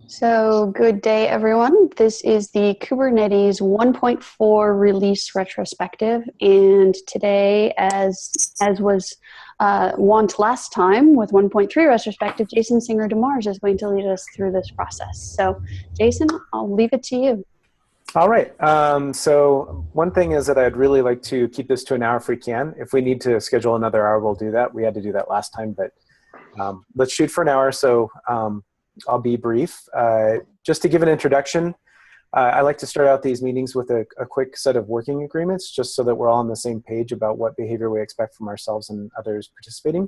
So good day, everyone. This is the Kubernetes 1.4 release retrospective, and today, as was wont last time with 1.3 retrospective, Jason Singer-DeMars is going to lead us through this process. So, Jason, I'll leave it to you. All right. So one thing is that I'd really like to keep this to an hour if we can. If we need to schedule another hour, we'll do that. We had to do that last time, but let's shoot for an hour. So I'll be brief. Just to give an introduction, I like to start out these meetings with a quick set of working agreements, just so that we're all on the same page about what behavior we expect from ourselves and others participating.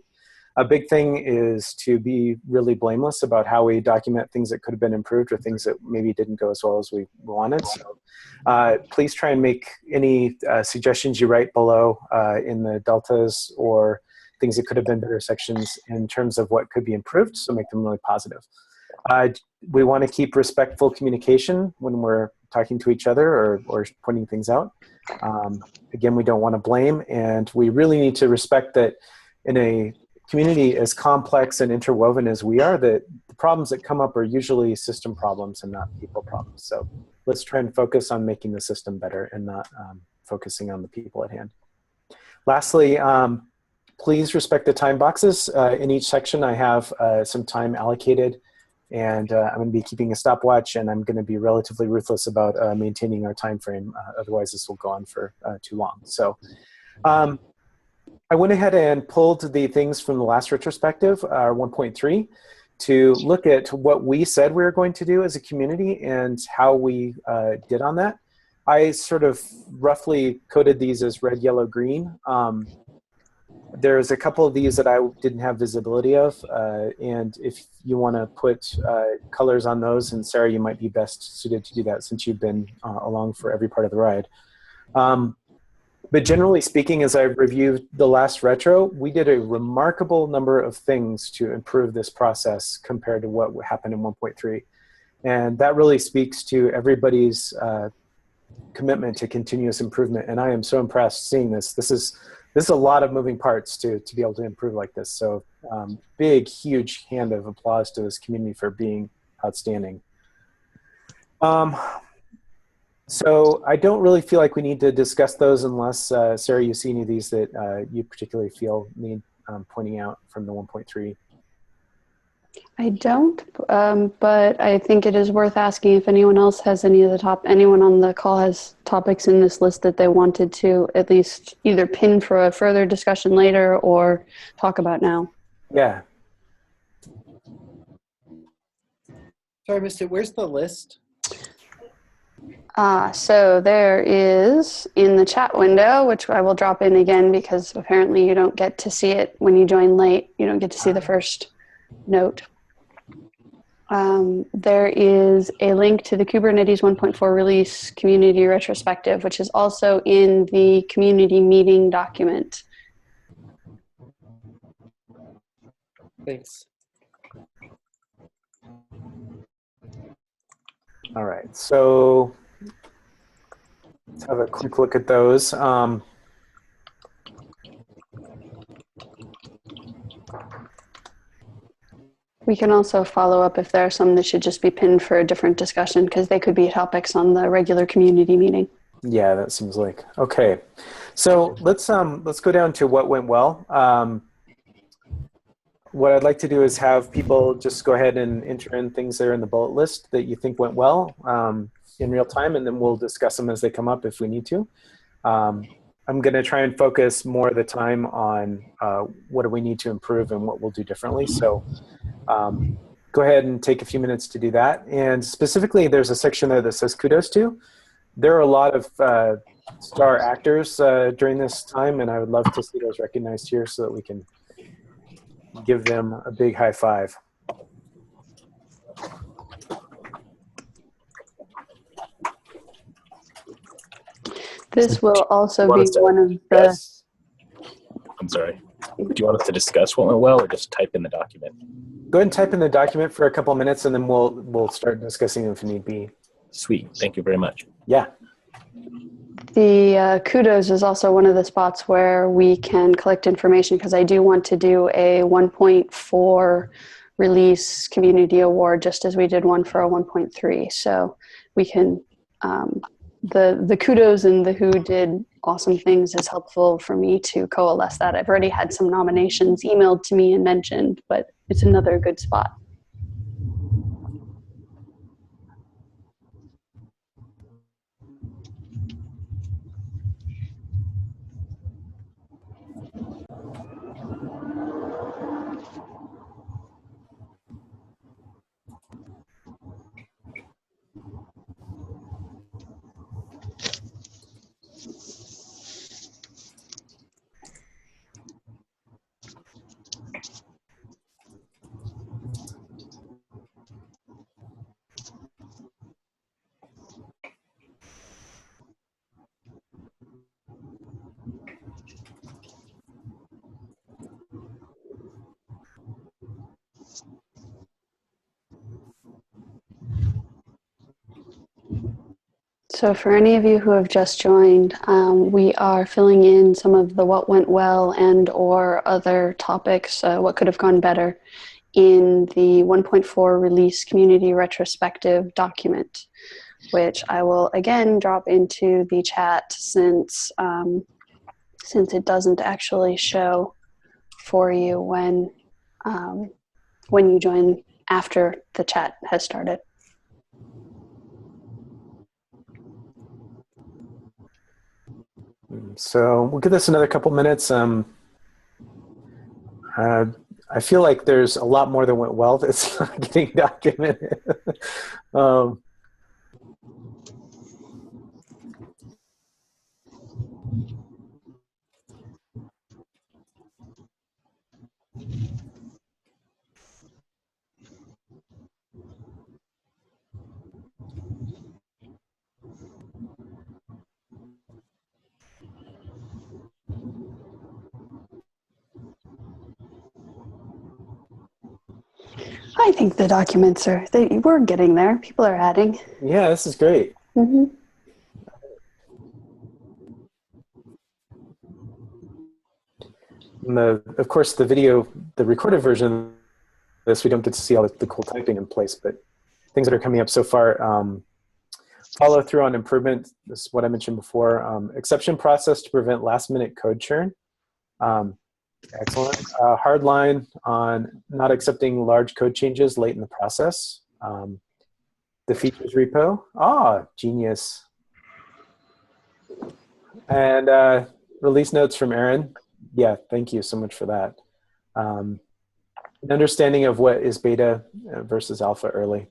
A big thing is to be really blameless about how we document things that could have been improved or things that maybe didn't go as well as we wanted. So please try and make any suggestions you write below in the deltas or things that could have been better sections in terms of what could be improved, so make them really positive. We want to keep respectful communication when we're talking to each other or pointing things out. Again, we don't want to blame, and we really need to respect that in a community as complex and interwoven as we are, that the problems that come up are usually system problems and not people problems. So let's try and focus on making the system better and not focusing on the people at hand. Lastly, please respect the time boxes. In each section, I have some time allocated, and I'm going to be keeping a stopwatch, and I'm going to be relatively ruthless about maintaining our time frame. Otherwise, this will go on for too long. So I went ahead and pulled the things from the last retrospective, 1.3, to look at what we said we were going to do as a community and how we did on that. I sort of roughly coded these as red, yellow, green. There's a couple of these that I didn't have visibility of, and if you want to put colors on those, and Sarah, you might be best suited to do that since you've been along for every part of the ride. But generally speaking, as I reviewed the last retro, we did a remarkable number of things to improve this process compared to what happened in 1.3. And that really speaks to everybody's commitment to continuous improvement. And I am so impressed seeing this. This is a lot of moving parts to be able to improve like this. So big, huge hand of applause to this community for being outstanding. So I don't really feel like we need to discuss those unless, Sarah, you see any of these that you particularly feel need pointing out from the 1.3. I don't, but I think it is worth asking if anyone else has anyone on the call has topics in this list that they wanted to at least either pin for a further discussion later or talk about now. Yeah. Sorry, I missed it. Where's the list? So there is in the chat window, which I will drop in again because apparently you don't get to see it when you join late. You don't get to see the first note. There is a link to the Kubernetes 1.4 release community retrospective, which is also in the community meeting document. Thanks. All right. So let's have a quick look at those. We can also follow up if there are some that should just be pinned for a different discussion because they could be topics on the regular community meeting. Yeah, that seems like. Okay. So let's go down to what went well. What I'd like to do is have people just go ahead and enter in things there in the bullet list that you think went well in real time, and then we'll discuss them as they come up if we need to. I'm going to try and focus more of the time on what do we need to improve and what we'll do differently. So go ahead and take a few minutes to do that. And specifically, there's a section there that says kudos to. There are a lot of star actors during this time, and I would love to see those recognized here so that we can give them a big high five. This will also be one of the... I'm sorry. Do you want us to discuss what went well or just type in the document? Go ahead and type in the document for a couple of minutes, and then we'll start discussing if need be. Sweet. Thank you very much. Yeah. The kudos is also one of the spots where we can collect information because I do want to do a 1.4 release community award, just as we did one for a 1.3. So we can, the kudos and the who did awesome things is helpful for me to coalesce that. I've already had some nominations emailed to me and mentioned, but it's another good spot. So for any of you who have just joined, we are filling in some of the what went well and or other topics, what could have gone better in the 1.4 release community retrospective document, which I will again drop into the chat since it doesn't actually show for you when you join after the chat has started. So we'll give this another couple minutes. I feel like there's a lot more that went well that's not getting documented. I think the documents we're getting there. People are adding. Yeah, this is great. Mm-hmm. And of course, the recorded version of this, we don't get to see all the cool typing in place, but things that are coming up so far. Follow through on improvement. This is what I mentioned before. Exception process to prevent last-minute code churn. Excellent. Hard line on not accepting large code changes late in the process. The features repo. Genius. And release notes from Aaron. Yeah, thank you so much for that. An understanding of what is beta versus alpha early.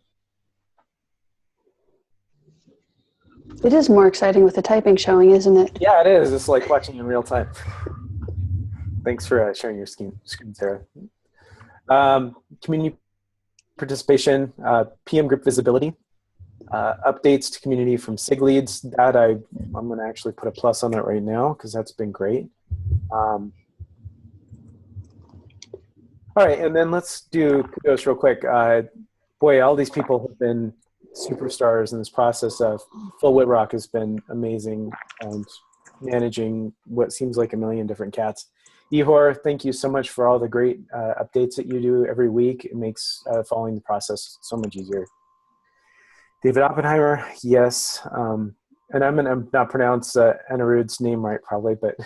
It is more exciting with the typing showing, isn't it? Yeah, it is. It's like watching in real time. Thanks for sharing your screen, Sarah. Community participation, PM group visibility, updates to community from SIG leads. That I'm going to actually put a plus on it right now because that's been great. All right, and then let's do kudos real quick. Boy, all these people have been superstars in this process. Phil Whitrock has been amazing and managing what seems like a million different cats. Ihor, thank you so much for all the great updates that you do every week. It makes following the process so much easier. David Oppenheimer, yes. And I'm going to not pronounce Anirudh's name right probably, but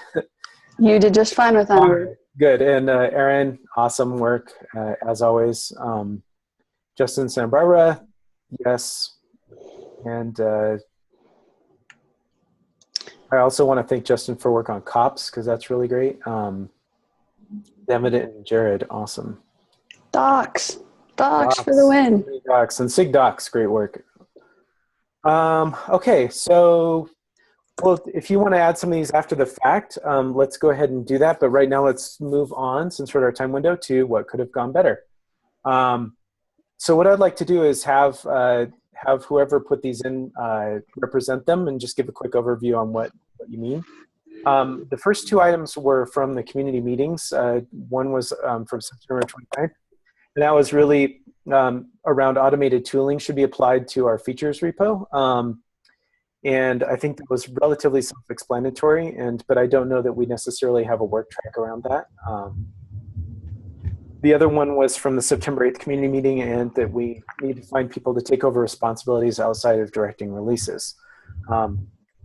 You did just fine with Anirudh. Good. And Aaron, awesome work as always. Justin Santa Barbara, yes. And I also want to thank Justin for work on COPS because that's really great. David and Jared, awesome. Docs for the win. Docs and SIG Docs, great work. Okay, so well, if you want to add some of these after the fact, let's go ahead and do that. But right now, let's move on, since we're at our time window, to what could have gone better. So what I'd like to do is have whoever put these in represent them and just give a quick overview on what you mean. The first two items were from the community meetings. One was from September 29th, and that was really around automated tooling should be applied to our features repo. And I think that was relatively self-explanatory, but I don't know that we necessarily have a work track around that. The other one was from the September 8th community meeting, and that we need to find people to take over responsibilities outside of directing releases.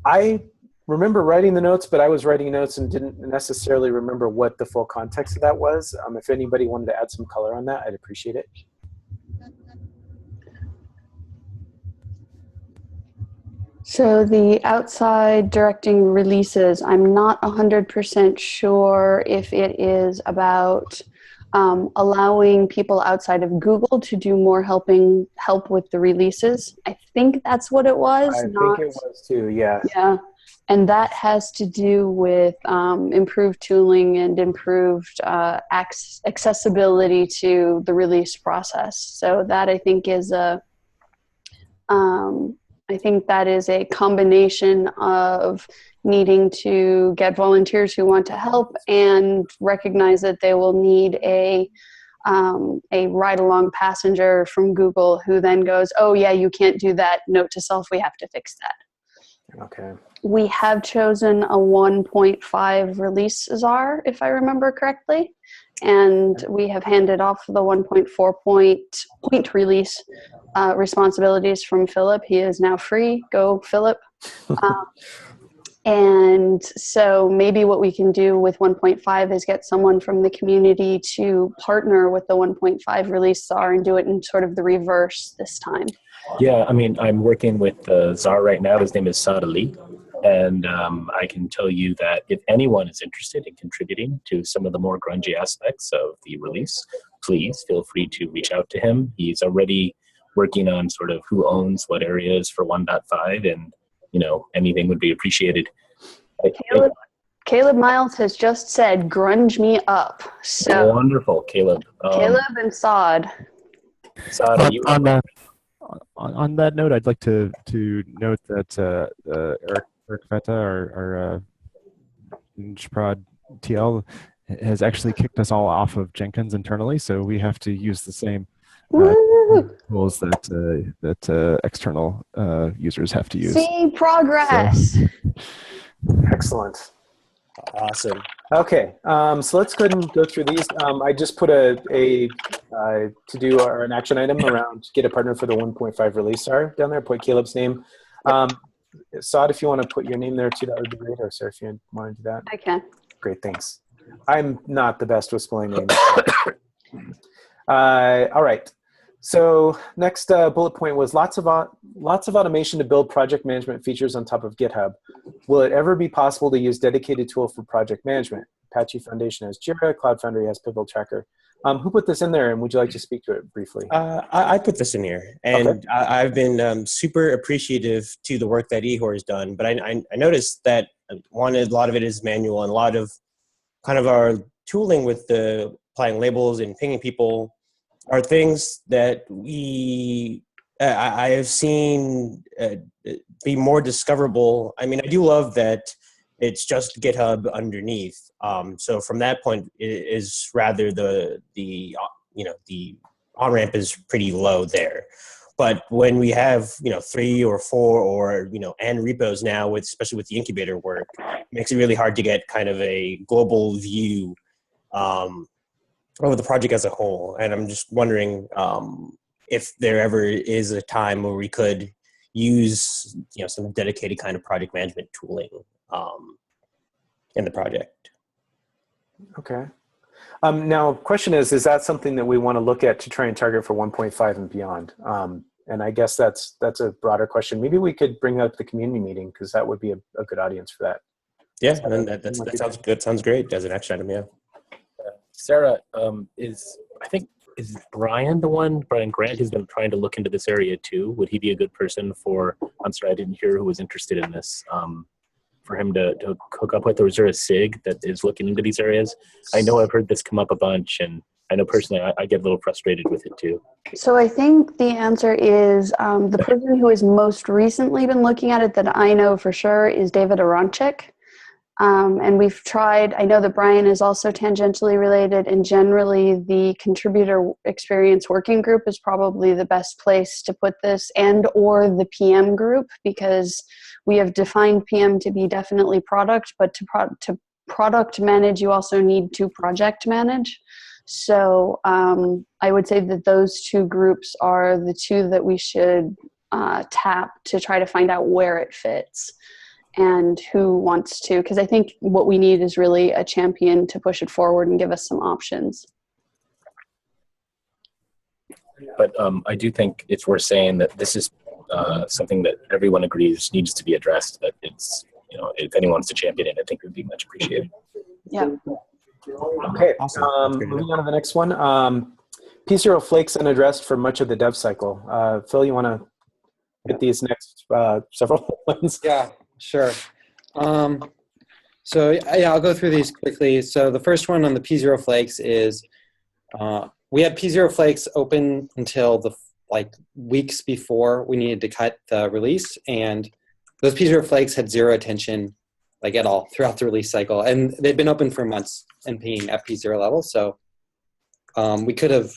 I remember writing the notes, but I was writing notes and didn't necessarily remember what the full context of that was. If anybody wanted to add some color on that, I'd appreciate it. So the outside directing releases, I'm not 100% sure if it is about allowing people outside of Google to do more help with the releases. I think that's what it was. I think it was too, yeah. Yeah, and that has to do with improved tooling and improved accessibility to the release process. So that I think is a combination of needing to get volunteers who want to help and recognize that they will need a ride-along passenger from Google who then goes, oh yeah, you can't do that. Note to self, we have to fix that. Okay. We have chosen a 1.5 release czar, if I remember correctly. And we have handed off the 1.4 point release responsibilities from Philip. He is now free. Go, Philip. And so maybe what we can do with 1.5 is get someone from the community to partner with the 1.5 release czar and do it in sort of the reverse this time. Yeah, I mean, I'm working with the czar right now. His name is Saad Ali. And I can tell you that if anyone is interested in contributing to some of the more grungy aspects of the release, please feel free to reach out to him. He's already working on sort of who owns what areas for 1.5, and anything would be appreciated. Caleb Miles has just said, "Grunge me up." So wonderful, Caleb. Caleb and Saad. Saad, are you on that note, I'd like to note that Eric Feta, our prod TL, has actually kicked us all off of Jenkins internally, so we have to use the same tools that external users have to use. See progress. So. Excellent. Awesome. Okay, so let's go ahead and go through these. I just put a to-do or an action item around get a partner for the 1.5 release czar down there. Put Caleb's name. Saad, if you want to put your name there too, that would be great. Or Sarah, if you want to do that. I can. Great, thanks. I'm not the best with spelling names. All right. So next bullet point was lots of automation to build project management features on top of GitHub. Will it ever be possible to use dedicated tool for project management? Apache Foundation has Jira, Cloud Foundry has Pivotal Tracker. Who put this in there, and would you like to speak to it briefly? I put this in here, and okay. I've been super appreciative to the work that Ihor has done, but I noticed that a lot of it is manual, and a lot of kind of our tooling with the applying labels and pinging people are things that I have seen be more discoverable. I mean, I do love that it's just GitHub underneath. So from that point, it is rather the on-ramp is pretty low there. But when we have 3 or 4 or and repos now, especially with the incubator work, it makes it really hard to get kind of a global view over the project as a whole. And I'm just wondering if there ever is a time where we could use some dedicated kind of project management tooling in the project. Okay. Now, question is that something that we want to look at to try and target for 1.5 and beyond? And I guess that's a broader question. Maybe we could bring up the community meeting, because that would be a good audience for that. Yeah, and that sounds good. Sounds great as an action item, yeah. Sarah, is Brian Brian Grant, who's been trying to look into this area too? Would he be a good person I'm sorry, I didn't hear who was interested in this, for him to hook up with, or is there a SIG that is looking into these areas? I know I've heard this come up a bunch, and I know personally I get a little frustrated with it too. So I think the answer is the person who has most recently been looking at it that I know for sure is David Aronchik. And we've tried, I know that Brian is also tangentially related, and generally the contributor experience working group is probably the best place to put this, and or the PM group, because we have defined PM to be definitely product, but to product manage, you also need to project manage. So I would say that those two groups are the two that we should tap to try to find out where it fits and who wants to, because I think what we need is really a champion to push it forward and give us some options. But I do think it's worth saying that this is something that everyone agrees needs to be addressed, that it's, if anyone wants to champion it, I think it would be much appreciated. Yeah. Okay, Awesome. moving on to the next one. P0 flakes unaddressed for much of the dev cycle. Phil, you want to hit these next several ones? Yeah, sure. So yeah, I'll go through these quickly. So the first one on the P0 flakes is we had P0 flakes open until the weeks before we needed to cut the release, and those P0 flakes had zero attention at all throughout the release cycle, and they'd been open for months and pinging at P0 level. So we could have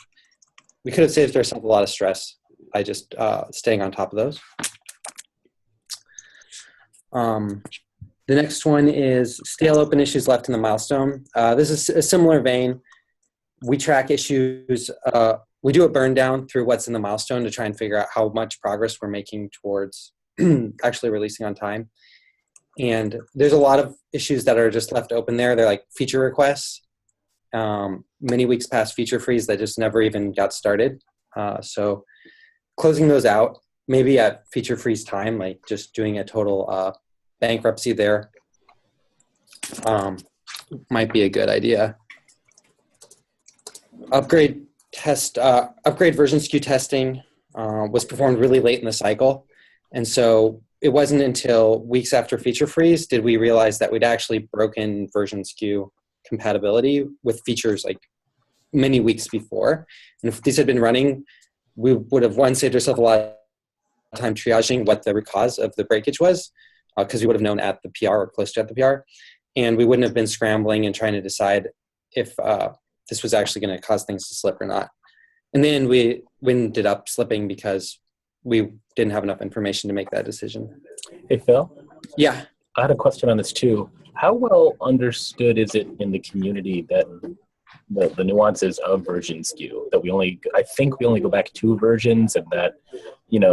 saved ourselves a lot of stress by just staying on top of those. The next one is stale open issues left in the milestone. This is a similar vein. We track issues. We do a burn down through what's in the milestone to try and figure out how much progress we're making towards actually releasing on time. And there's a lot of issues that are just left open there. They're like feature requests, many weeks past feature freeze that just never even got started. So closing those out, maybe at feature freeze time, like just doing a total bankruptcy there, might be a good idea. Upgrade version skew testing was performed really late in the cycle. And so it wasn't until weeks after feature freeze did we realize that we'd actually broken version skew compatibility with features many weeks before. And if these had been running, we would have, one, saved ourselves a lot of time triaging what the root cause of the breakage was, because we would have known at the PR or close to at the PR. And we wouldn't have been scrambling and trying to decide if this was actually going to cause things to slip or not. And then we ended up slipping because we didn't have enough information to make that decision. Hey, Phil? Yeah. I had a question on this too. How well understood is it in the community that the nuances of version skew, that I think we only go back 2 versions, and that,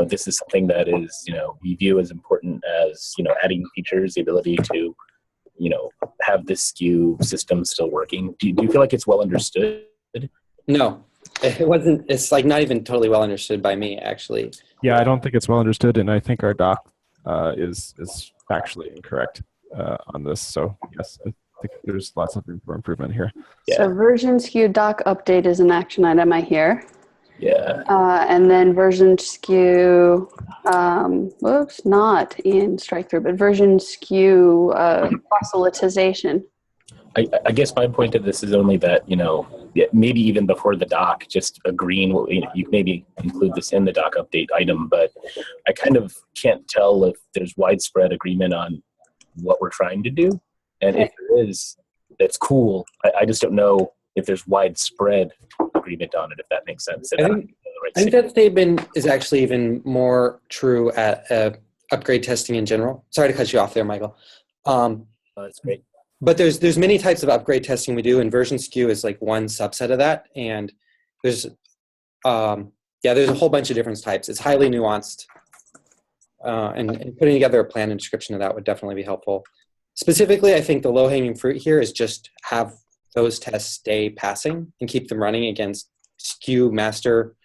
this is something that is, we view as important as, adding features, the ability to, have this skew system still working. Do you feel like it's well understood? No, it wasn't. It's not even totally well understood by me, actually. Yeah, I don't think it's well understood, and I think our doc is factually incorrect on this. So yes, I think there's lots of room for improvement here. Yeah. So version skew doc update is an action item I hear. Yeah. And then version skew, not in strike through, but version skew proselytization. I guess my point of this is only that, maybe even before the doc, just agreeing, you maybe include this in the doc update item, but I kind of can't tell if there's widespread agreement on what we're trying to do. And if there is, that's cool. I just don't know if there's widespread agreement on it, if that makes sense. I think that statement is actually even more true at upgrade testing in general. Sorry to cut you off there, Michael. That's great. But there's many types of upgrade testing we do, and version skew is one subset of that. And there's a whole bunch of different types. It's highly nuanced, and putting together a plan and description of that would definitely be helpful. Specifically, I think the low-hanging fruit here is just have those tests stay passing and keep them running against skew master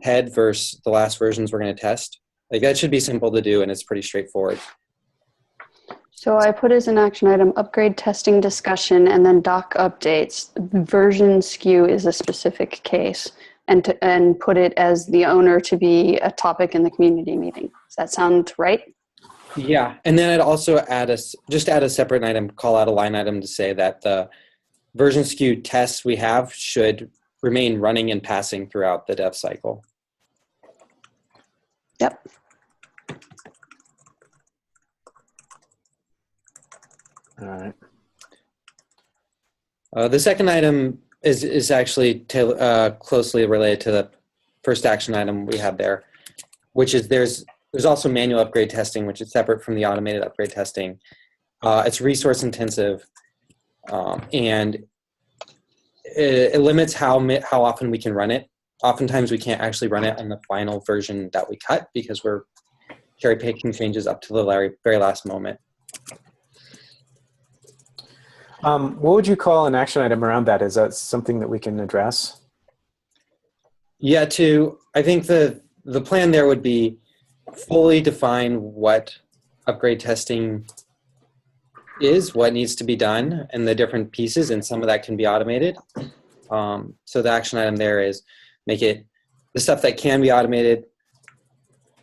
head versus the last versions we're going to test. That should be simple to do, and it's pretty straightforward. So I put as an action item upgrade testing discussion and then doc updates. Version skew is a specific case, and put it as the owner to be a topic in the community meeting. Does that sound right? Yeah, and then I'd also add a separate item, call out a line item to say that the version skew tests we have should remain running and passing throughout the dev cycle. Yep. All right. The second item is actually closely related to the first action item we had there, which is there's also manual upgrade testing, which is separate from the automated upgrade testing. It's resource intensive, and it limits how often we can run it. Oftentimes we can't actually run it on the final version that we cut because we're cherry picking changes up to the very last moment. What would you call an action item around that? Is that something that we can address? Yeah, I think the plan there would be fully define what upgrade testing is, what needs to be done, and the different pieces, and some of that can be automated. So the action item there is make it the stuff that can be automated,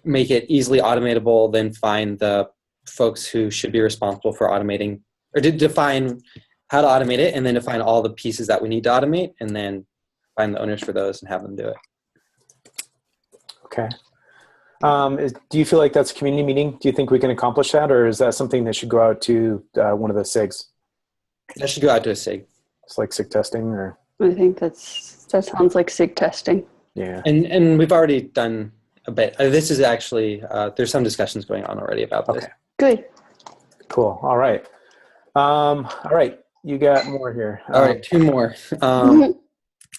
make it easily automatable, then find the folks who should be responsible for automating, or to define how to automate it, and then define all the pieces that we need to automate, and then find the owners for those and have them do it. Okay. Do you feel like that's a community meeting? Do you think we can accomplish that, or is that something that should go out to one of the SIGs? That should go out to a SIG. It's like SIG testing, or? I think that sounds like SIG testing. Yeah. And we've already done a bit. This is actually, there's some discussions going on already about this. Okay. Good. Cool. All right. All right. You got more here. All right, two more.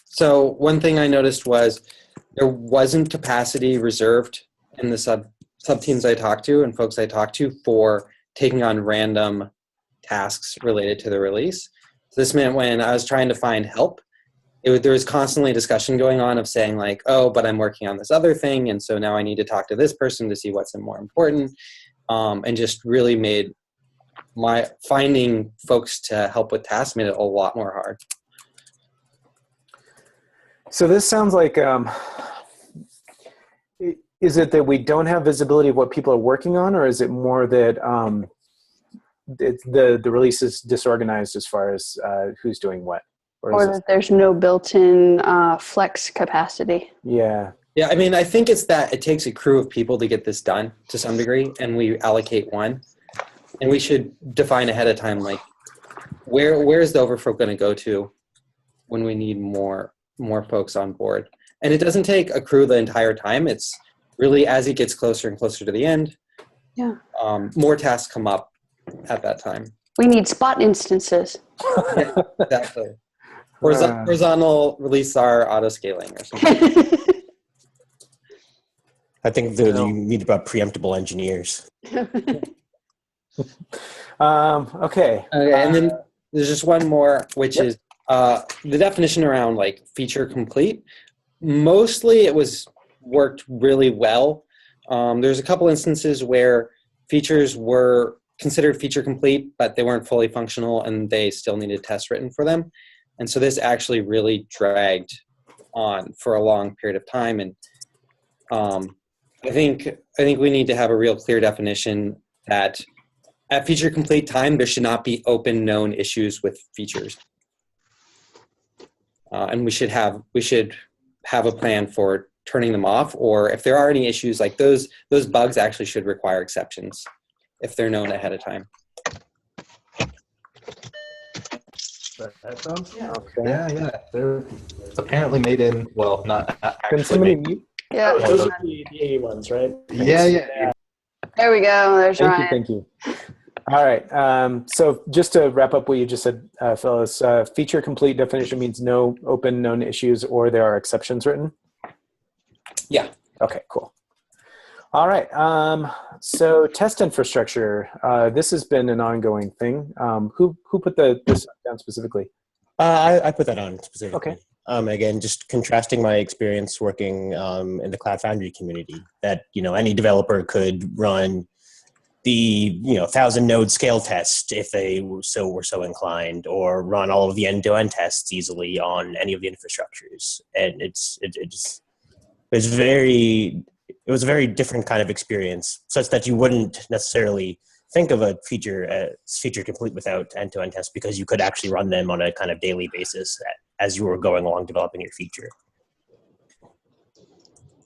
So one thing I noticed was there wasn't capacity reserved in the sub teams I talked to and folks I talked to for taking on random tasks related to the release. So this meant when I was trying to find help, there was constantly discussion going on of saying like, oh, but I'm working on this other thing, and so now I need to talk to this person to see what's more important, and just really made my finding folks to help with tasks made it a lot more hard. So this sounds like, is it that we don't have visibility of what people are working on, or is it more that the release is disorganized as far as who's doing what? Or that there's no built-in flex capacity. Yeah. Yeah, I mean, I think it's that it takes a crew of people to get this done to some degree, and we allocate one. And we should define ahead of time, like, where is the overflow going to go to when we need more folks on board? And it doesn't take a crew the entire time. It's really as it gets closer and closer to the end, yeah, more tasks come up at that time. We need spot instances. Yeah, exactly. Horizontal release our auto scaling or something. I think you need about preemptible engineers. Okay. And then there's just one more, which is the definition around like feature complete. Mostly it worked really well. There's a couple instances where features were considered feature complete, but they weren't fully functional and they still needed tests written for them. And so this actually really dragged on for a long period of time. And I think we need to have a real clear definition that at feature complete time, there should not be open known issues with features. And we should have a plan for turning them off, or if there are any issues like those bugs actually should require exceptions if they're known ahead of time. Headphones? Yeah. Okay. Yeah. They're apparently made in, well, not Can actually somebody made. mute? Yeah. Those are the A ones, right? Yeah. There we go. There's Ryan. Thank you. All right. So just to wrap up what you just said, Phyllis, feature complete definition means no open known issues or there are exceptions written? Yeah. Okay, cool. All right. So test infrastructure. This has been an ongoing thing. Who put this down specifically? I put that on specifically. Okay. Again, just contrasting my experience working in the Cloud Foundry community, that any developer could run the 1,000 node scale test if they were so inclined, or run all of the end-to-end tests easily on any of the infrastructures, and it was a very different kind of experience, such that you wouldn't necessarily think of a feature as feature complete without end-to-end tests, because you could actually run them on a kind of daily basis as you were going along developing your feature.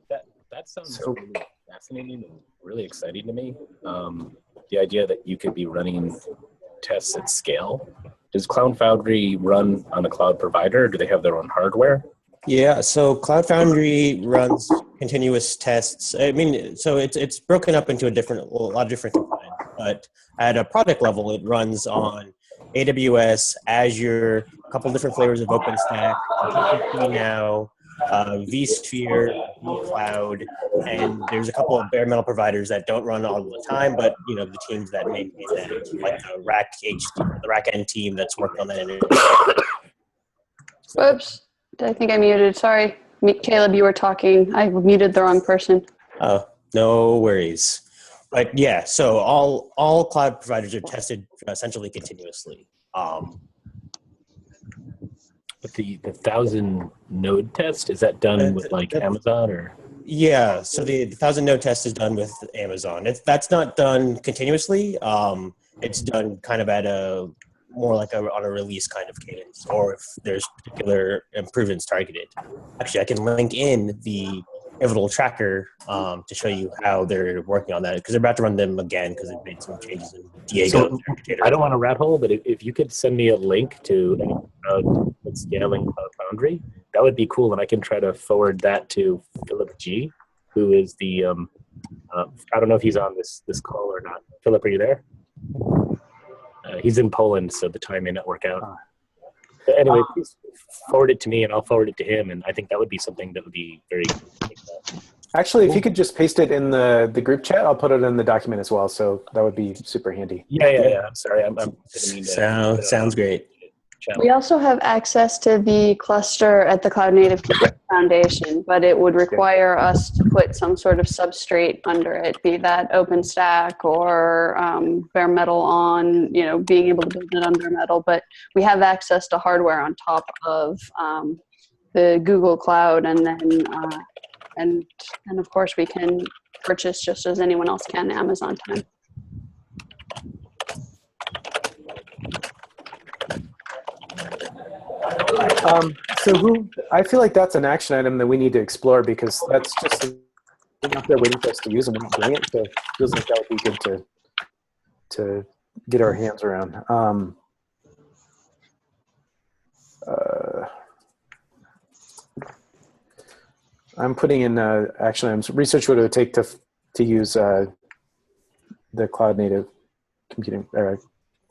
That sounds really fascinating and really exciting to me. The idea that you could be running tests at scale. Does Cloud Foundry run on a cloud provider, or do they have their own hardware? Yeah, so Cloud Foundry runs continuous tests. I mean, so it's broken up into a lot of different components, but at a product level, it runs on AWS, Azure, a couple different flavors of OpenStack, GCP now, vSphere, vCloud, and there's a couple of bare metal providers that don't run all the time, but the teams that maintain that, like the RackN team that's worked on that initiative. Whoops. I think I muted. Sorry. Caleb, you were talking. I muted the wrong person. Oh, no worries. But yeah, so all cloud providers are tested essentially continuously. But the 1,000 node test, is that done with like Amazon or? Yeah, so the 1,000 node test is done with Amazon. That's not done continuously. It's done kind of at a more like on a release kind of cadence, or if there's particular improvements targeted. Actually, I can link in the pivotal tracker to show you how they're working on that, because they're about to run them again because they've made some changes in Diego. So I don't want to rat hole, but if you could send me a link to scaling Cloud Foundry, that would be cool, and I can try to forward that to Philip G, who is the I don't know if he's on this call or not. Philip, are you there? He's in Poland, so the time may not work out. But anyway, please forward it to me, and I'll forward it to him, and I think that would be something that would be very cool. Actually, if you could just paste it in the group chat, I'll put it in the document as well, so that would be super handy. Yeah. I'm sorry. I'm didn't mean to Sounds great. We also have access to the cluster at the Cloud Native Foundation, but it would require us to put some sort of substrate under it, be that OpenStack or bare metal on, being able to build it on bare metal. But we have access to hardware on top of the Google Cloud, and then and of course we can purchase just as anyone else can Amazon time. I feel like that's an action item that we need to explore, because that's just out there waiting for us to use and we're not doing it. So it feels like that would be good to get our hands around. I'm putting in action items. Research what it would take to use the Cloud Native Computing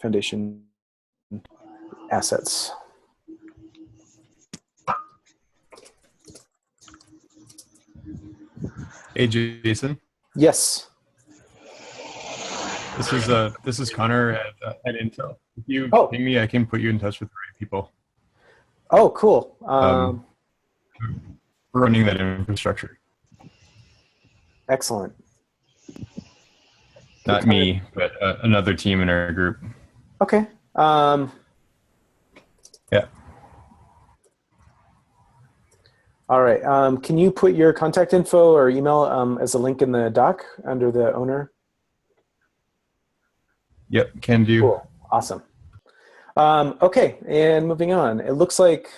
Foundation assets. Hey, Jason. Yes. This is Connor at Intel. If you ping me, I can put you in touch with the right people. Oh, cool. Running that infrastructure. Excellent. Not me, but another team in our group. Okay. Yeah. All right. Can you put your contact info or email as a link in the doc under the owner? Yep, can do. Cool. Awesome. Okay, and moving on. It looks like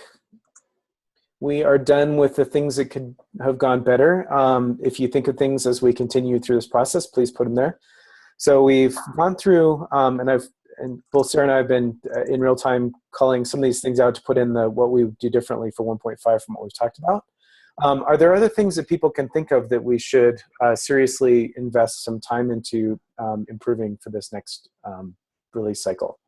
we are done with the things that could have gone better. If you think of things as we continue through this process, please put them there. So we've gone through, and both Sarah and I have been in real time calling some of these things out to put in what we would do differently for 1.5 from what we've talked about. Are there other things that people can think of that we should seriously invest some time into improving for this next release cycle?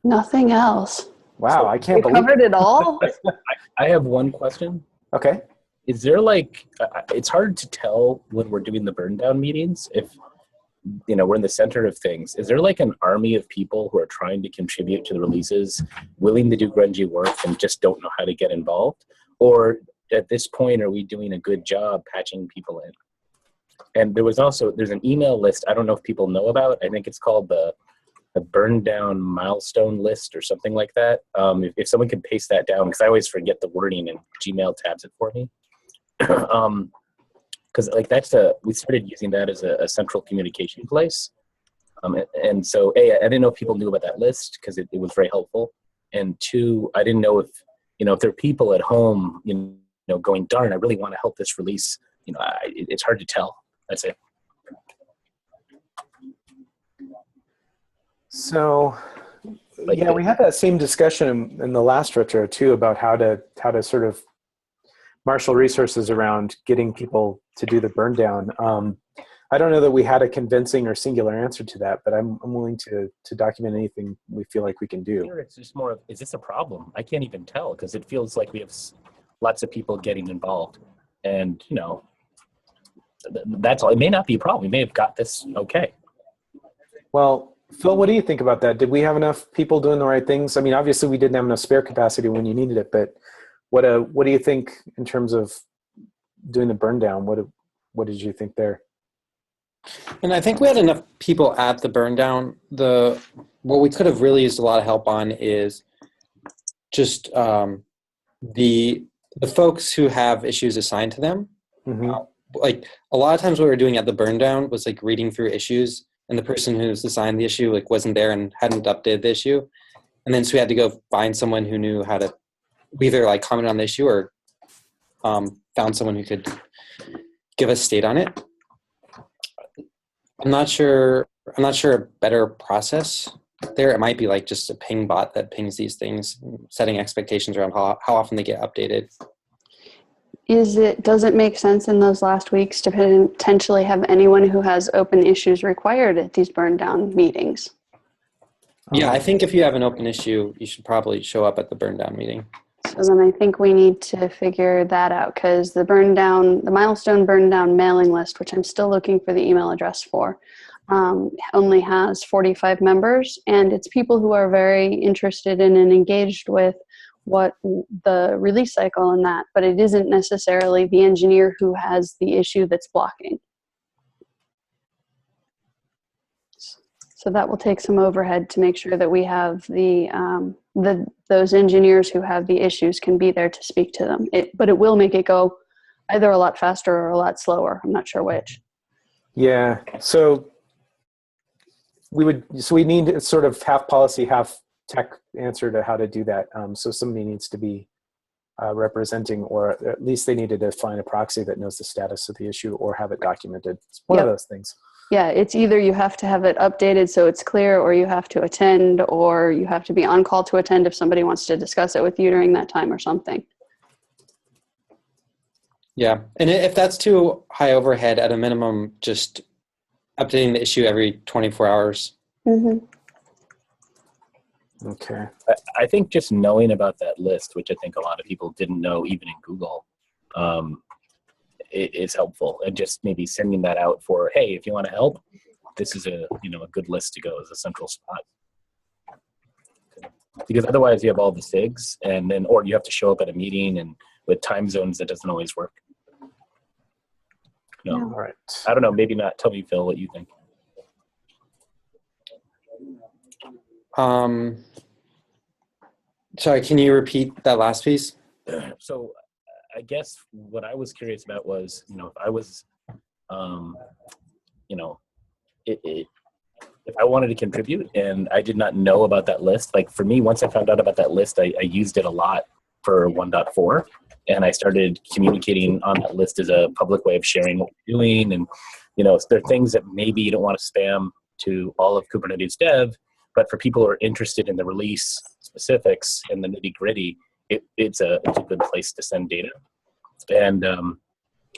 Nothing else. Wow, I can't We believe covered it all. I have one question. Okay. Is there it's hard to tell when we're doing the burn down meetings if, we're in the center of things. Is there an army of people who are trying to contribute to the releases, willing to do grungy work and just don't know how to get involved? Or at this point, are we doing a good job patching people in? And there's an email list I don't know if people know about. I think it's called the burn down milestone list or something like that. If someone could paste that down, because I always forget the wording and Gmail tabs it for me. Because we started using that as a central communication place. And so, A, I didn't know if people knew about that list because it was very helpful. And two, I didn't know if there are people at home, going, darn, I really want to help this release. It's hard to tell. That's it. So Like, yeah, we had that same discussion in the last retro too about how to sort of marshal resources around getting people to do the burn down. I don't know that we had a convincing or singular answer to that, but I'm willing to document anything we feel like we can do. here it's just more of, is this a problem? I can't even tell because it feels like we have lots of people getting involved, and that's all. It may not be a problem. We may have got this okay. Well, Phil, what do you think about that? Did we have enough people doing the right things? I mean, obviously we didn't have enough spare capacity when you needed it, but what do you think in terms of doing the burn down? What did you think there? And I think we had enough people at the burn down. What we could have really used a lot of help on is just the folks who have issues assigned to them. Mm-hmm. Like a lot of times what we were doing at the burn down was like reading through issues, and the person who's assigned the issue like wasn't there and hadn't updated the issue. And then so we had to go find someone who knew how to either like comment on the issue or found someone who could give us state on it. I'm not sure a better process there. It might be like just a ping bot that pings these things, setting expectations around how often they get updated. Does it make sense in those last weeks to potentially have anyone who has open issues required at these burn down meetings? Yeah, I think if you have an open issue, you should probably show up at the burn down meeting. So then I think we need to figure that out, because the milestone burn down mailing list, which I'm still looking for the email address for, only has 45 members, and it's people who are very interested in and engaged with what the release cycle and that, but it isn't necessarily the engineer who has the issue that's blocking. So that will take some overhead to make sure that we have those engineers who have the issues can be there to speak to them. But it will make it go either a lot faster or a lot slower. I'm not sure which. Yeah. So we need sort of half policy, half tech answer to how to do that. So somebody needs to be representing, or at least they need to define a proxy that knows the status of the issue or have it documented. It's one of those things. Yeah, it's either you have to have it updated so it's clear, or you have to attend, or you have to be on call to attend if somebody wants to discuss it with you during that time or something. Yeah, and if that's too high overhead, at a minimum, just updating the issue every 24 hours. Mm-hmm. Okay. I think just knowing about that list, which I think a lot of people didn't know even in Google, is helpful. And just maybe sending that out for, hey, if you want to help, this is a good list to go as a central spot. Because otherwise you have all the SIGs, and then, or you have to show up at a meeting, and with time zones that doesn't always work. No. All right. I don't know, maybe not. Tell me, Phil, what you think. Sorry, can you repeat that last piece? So I guess what I was curious about was, if I was, if I wanted to contribute and I did not know about that list, like for me, once I found out about that list, I used it a lot for 1.4, and I started communicating on that list as a public way of sharing what we're doing. And, there are things that maybe you don't want to spam to all of Kubernetes dev, but for people who are interested in the release specifics and the nitty gritty, it's a good place to send data. And in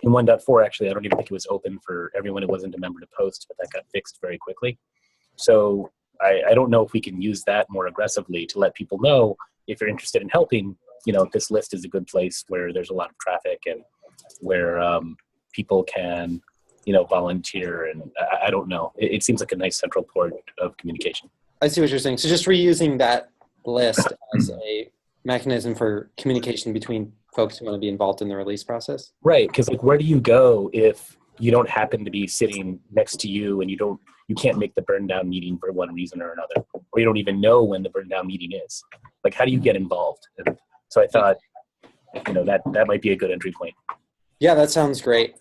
1.4, actually, I don't even think it was open for everyone who wasn't a member to post, but that got fixed very quickly. So I don't know if we can use that more aggressively to let people know, if you're interested in helping, this list is a good place where there's a lot of traffic and where people can, volunteer. And I don't know. It seems like a nice central port of communication. I see what you're saying. So just reusing that list as a mechanism for communication between folks who want to be involved in the release process. Right, because where do you go if you don't happen to be sitting next to you and you can't make the burn down meeting for one reason or another, or you don't even know when the burn down meeting is? Like, how do you get involved? And so I thought, that might be a good entry point. Yeah, that sounds great.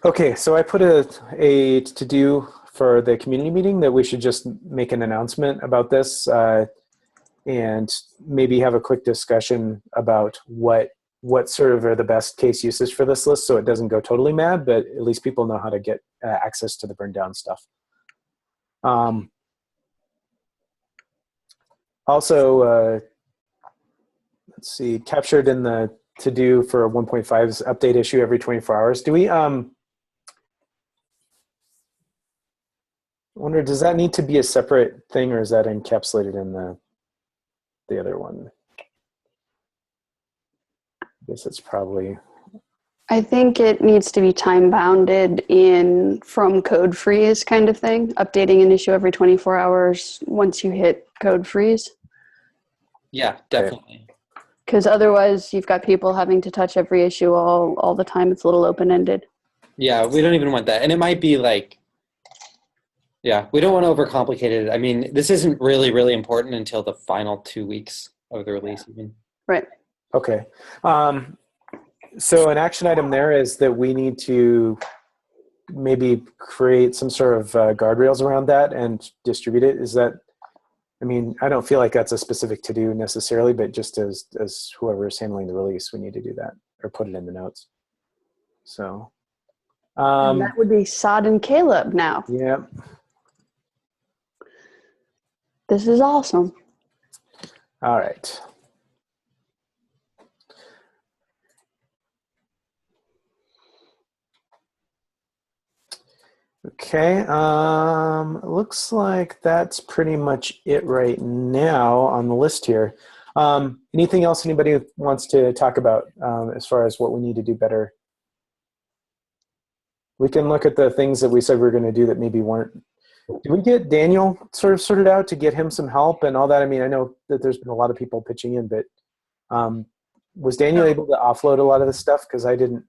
Okay, so I put a to-do for the community meeting that we should just make an announcement about this and maybe have a quick discussion about what sort of are the best case uses for this list, so it doesn't go totally mad, but at least people know how to get access to the burn down stuff. Also, let's see, captured in the to-do for 1.5's update issue every 24 hours. Do we, wonder, does that need to be a separate thing, or is that encapsulated in the other one? I guess it's probably. I think it needs to be time bounded in from code freeze kind of thing, updating an issue every 24 hours once you hit code freeze. Yeah, definitely. Because otherwise you've got people having to touch every issue all the time. It's a little open-ended. Yeah, we don't even want that. And it might be like, yeah, we don't want to overcomplicate it. I mean, this isn't really, really important until the final 2 weeks of the release even. Right. Okay. So an action item there is that we need to maybe create some sort of guardrails around that and distribute it. Is that, I mean, I don't feel like that's a specific to-do necessarily, but just as whoever is handling the release, we need to do that or put it in the notes. So. And that would be Sod and Caleb now. Yeah. This is awesome. All right. Okay, looks like that's pretty much it right now on the list here. Anything else anybody wants to talk about as far as what we need to do better? We can look at the things that we said we were going to do that maybe weren't. Did we get Daniel sort of sorted out to get him some help and all that? I mean, I know that there's been a lot of people pitching in, but was Daniel able to offload a lot of this stuff? Because I didn't.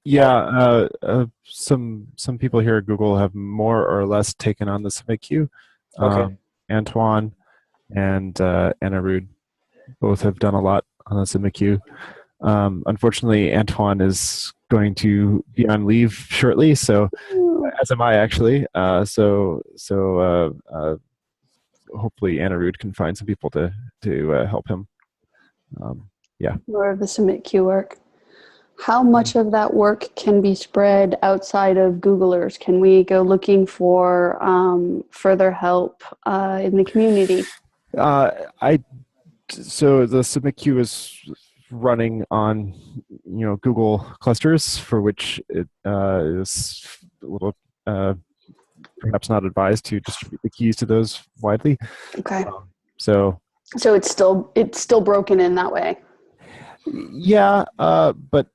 Yeah, some people here at Google have more or less taken on the submit queue. Okay. Antoine and Anirudh both have done a lot on the submit queue. Unfortunately, Antoine is going to be on leave shortly, so as am I actually. So hopefully Anirudh can find some people to help him. Yeah. More of the submit queue work. How much of that work can be spread outside of Googlers? Can we go looking for further help in the community? So the submit queue is running on Google clusters, for which it is a little perhaps not advised to distribute the keys to those widely. Okay. So it's still broken in that way. Yeah, but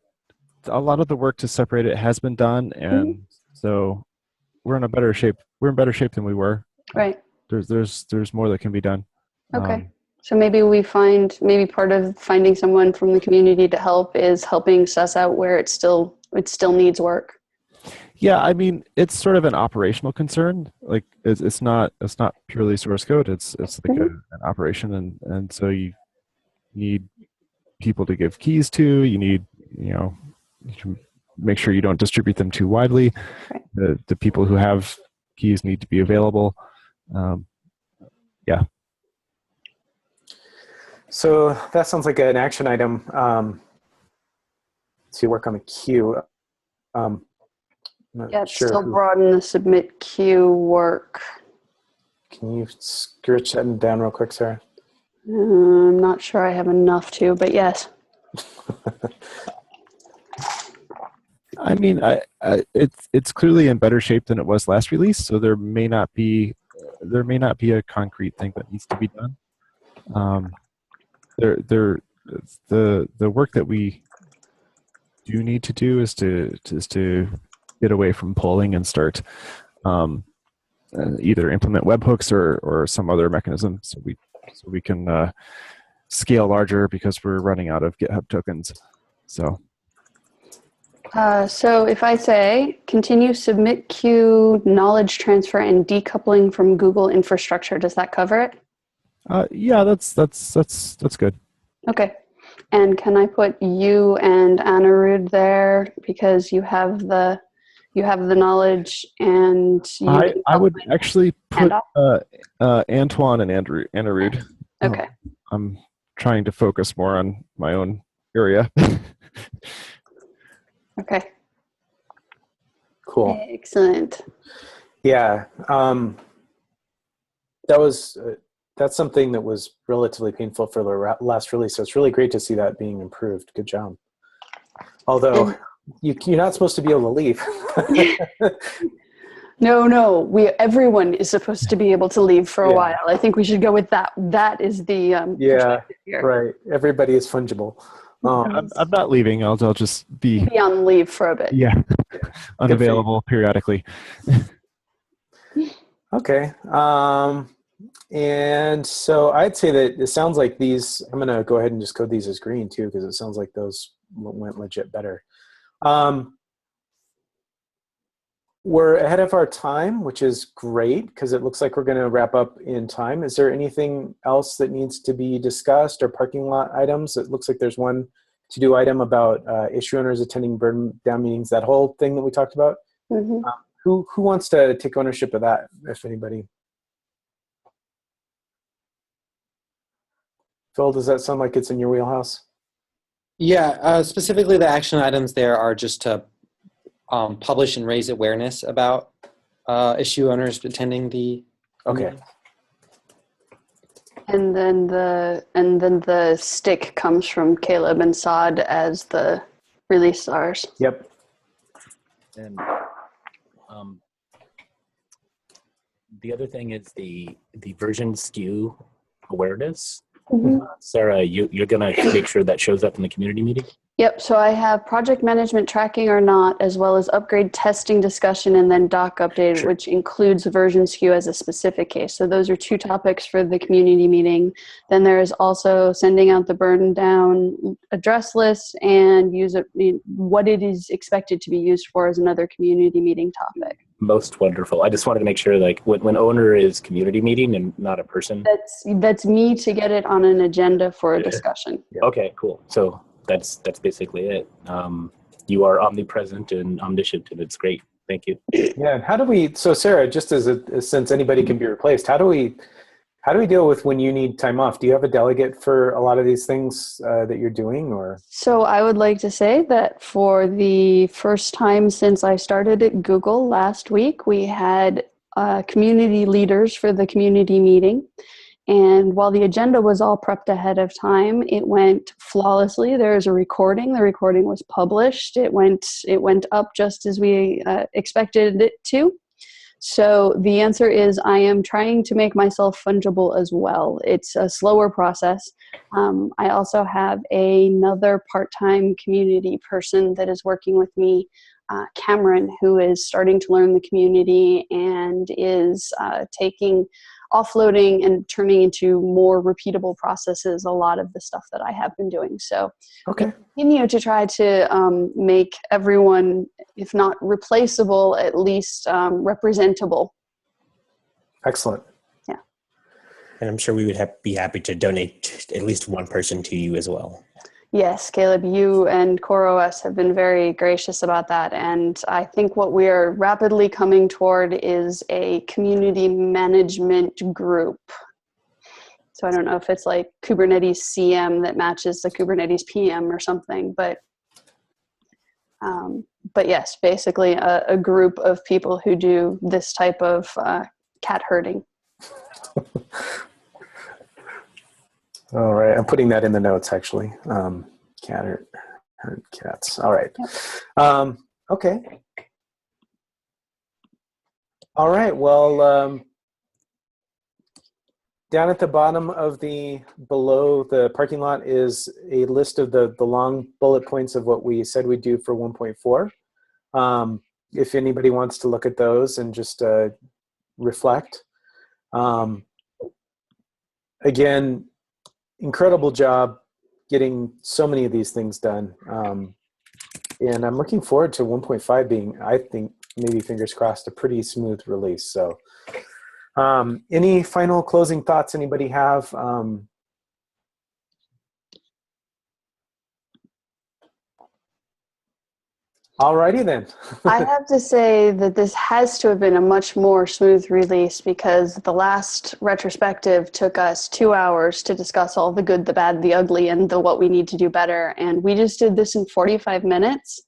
a lot of the work to separate it has been done, and so we're in a better shape. We're in better shape than we were. Right. There's more that can be done. Okay. So maybe maybe part of finding someone from the community to help is helping suss out where it still needs work. Yeah, I mean, it's sort of an operational concern. Like it's not purely source code. It's like an operation, and so you need people to give keys to. You need you can make sure you don't distribute them too widely. Right. The people who have keys need to be available. Yeah. So that sounds like an action item to work on the queue. It's still broaden the submit queue work. Can you scritch that down real quick, Sarah? I'm not sure I have enough to, but yes. I mean, it's clearly in better shape than it was last release, so there may not be a concrete thing that needs to be done. The work that we do need to do is to get away from polling and start either implement webhooks or some other mechanism so we can scale larger, because we're running out of GitHub tokens. So if I say continue submit queue knowledge transfer and decoupling from Google infrastructure, does that cover it? Yeah, that's good. Okay. And can I put you and Anirudh there because you have the knowledge, and I would actually put Antoine and Anirudh. Okay. I'm trying to focus more on my own area. Okay. Cool. Excellent. Yeah. That was that's something that was relatively painful for the last release. So it's really great to see that being improved. Good job. Although you're not supposed to be able to leave. No, everyone is supposed to be able to leave for a while. I think we should go with that. That is the perspective here. Right. Everybody is fungible. I'm not leaving. I'll just be on leave for a bit. Yeah, unavailable periodically. Okay. And so I'd say that it sounds like these, I'm going to go ahead and just code these as green too, because it sounds like those went legit better. We're ahead of our time, which is great because it looks like we're going to wrap up in time. Is there anything else that needs to be discussed or parking lot items? It looks like there's one to-do item about issue owners attending burn down meetings, that whole thing that we talked about. Mm-hmm. Who wants to take ownership of that, if anybody? Phil, does that sound like it's in your wheelhouse? Yeah, specifically the action items there are just to publish and raise awareness about issue owners attending the Okay. And then the stick comes from Caleb and Saad as the release stars. Yep. And the other thing is the version skew awareness. Mm-hmm. Sarah, you're going to make sure that shows up in the community meeting? Yep, so I have project management tracking or not, as well as upgrade testing discussion, and then doc update, Sure. which includes version skew as a specific case. So those are 2 topics for the community meeting. Then there is also sending out the burn down address list and what it is expected to be used for as another community meeting topic. Most wonderful. I just wanted to make sure, like, when owner is community meeting and not a person. That's me to get it on an agenda for a discussion. Okay, cool. So that's basically it. You are omnipresent and omniscient, and it's great. Thank you. Yeah, and how do we? So Sarah, just since anybody can be replaced, how do we deal with when you need time off? Do you have a delegate for a lot of these things that you're doing, or? So I would like to say that for the first time since I started at Google last week, we had community leaders for the community meeting. And while the agenda was all prepped ahead of time, it went flawlessly. There's a recording. The recording was published. It went up just as we expected it to. So the answer is I am trying to make myself fungible as well. It's a slower process. I also have another part-time community person that is working with me, Cameron, who is starting to learn the community and is offloading and turning into more repeatable processes a lot of the stuff that I have been doing. So Okay. I continue to try to make everyone, if not replaceable, at least representable. Excellent. Yeah. And I'm sure we would be happy to donate at least one person to you as well. Yes, Caleb, you and CoreOS have been very gracious about that. And I think what we are rapidly coming toward is a community management group. So I don't know if it's like Kubernetes CM that matches the Kubernetes PM or something, but yes, basically a group of people who do this type of cat herding. All right, I'm putting that in the notes actually. Cat herd cats. All right. Okay. All right. Well, down at the bottom of below the parking lot is a list of the long bullet points of what we said we'd do for 1.4. If anybody wants to look at those and just reflect. Again, incredible job getting so many of these things done. And I'm looking forward to 1.5 being, I think, maybe fingers crossed, a pretty smooth release. So any final closing thoughts anybody have? Alrighty then. I have to say that this has to have been a much more smooth release because the last retrospective took us 2 hours to discuss all the good, the bad, the ugly, and what we need to do better. And we just did this in 45 minutes.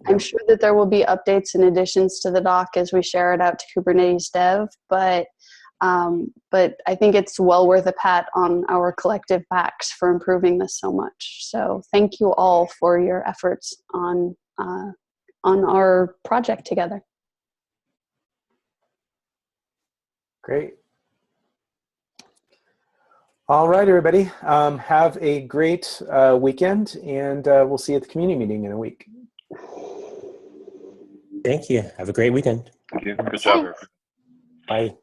I'm sure that there will be updates and additions to the doc as we share it out to Kubernetes dev, but But I think it's well worth a pat on our collective backs for improving this so much. So thank you all for your efforts on our project together. Great. All right, everybody. Have a great weekend, and we'll see you at the community meeting in a week. Thank you. Have a great weekend. Thank you. Good job. Bye.